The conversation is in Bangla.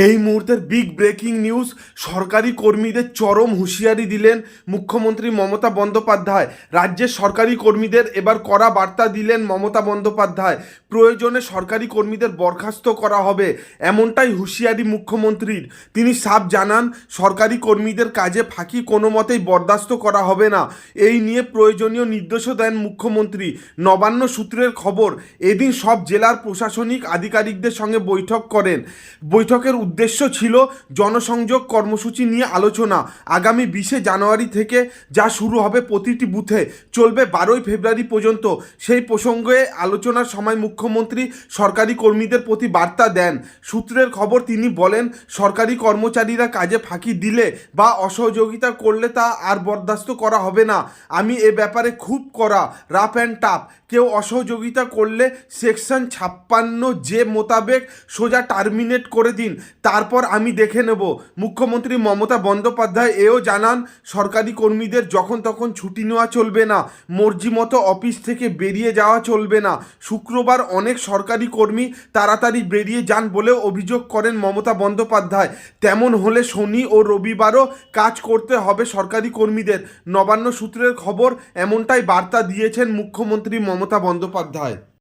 এই মুহূর্তের বিগ ব্রেকিং নিউজ। সরকারি কর্মীদের চরম হুঁশিয়ারি দিলেন মুখ্যমন্ত্রী মমতা বন্দ্যোপাধ্যায়। রাজ্যের সরকারি কর্মীদের এবার কড়া বার্তা দিলেন মমতা বন্দ্যোপাধ্যায়। প্রয়োজনে সরকারি কর্মীদের বরখাস্ত করা হবে, এমনটাই হুঁশিয়ারি মুখ্যমন্ত্রীর। তিনি সাফ জানান, সরকারি কর্মীদের কাজে ফাঁকি কোনো মতেই বরদাস্ত করা হবে না। এই নিয়ে প্রয়োজনীয় নির্দেশও দেন মুখ্যমন্ত্রী। নবান্ন সূত্রের খবর, এদিন সব জেলার প্রশাসনিক আধিকারিকদের সঙ্গে বৈঠক করেন। বৈঠকের উদ্দেশ্য ছিল জনসংযোগ কর্মসূচি নিয়ে আলোচনা। আগামী 20শে জানুয়ারি থেকে যা শুরু হবে প্রতিটি বুথে, চলবে 12ই ফেব্রুয়ারি পর্যন্ত। সেই প্রসঙ্গে আলোচনার সময় মুখ্যমন্ত্রী সরকারি কর্মীদের প্রতি বার্তা দেন। সূত্রের খবর, তিনি বলেন, সরকারি কর্মচারীরা কাজে ফাঁকি দিলে বা অসহযোগিতা করলে তা আর বরদাস্ত করা হবে না। আমি এ ব্যাপারে খুব কড়া, রাফ অ্যান্ড টাফ। কেউ অসহযোগিতা করলে সেকশন 56 মোতাবেক সোজা টার্মিনেট করে দিন, তারপর আমি দেখে নেব। মুখ্যমন্ত্রী মমতা বন্দ্যোপাধ্যায় এও জানান, সরকারি কর্মীদের যখন তখন ছুটি নেওয়া চলবে না, মর্জি মতো অফিস থেকে বেরিয়ে যাওয়া চলবে না। শুক্রবার অনেক সরকারি কর্মী তাড়াতাড়ি বেরিয়ে যান বলেও অভিযোগ করেন মমতা বন্দ্যোপাধ্যায়। তেমন হলে শনি ও রবিবারও কাজ করতে হবে সরকারি কর্মীদের। নবান্ন সূত্রের খবর, এমনটাই বার্তা দিয়েছেন মুখ্যমন্ত্রী মমতা বন্দ্যোপাধ্যায়।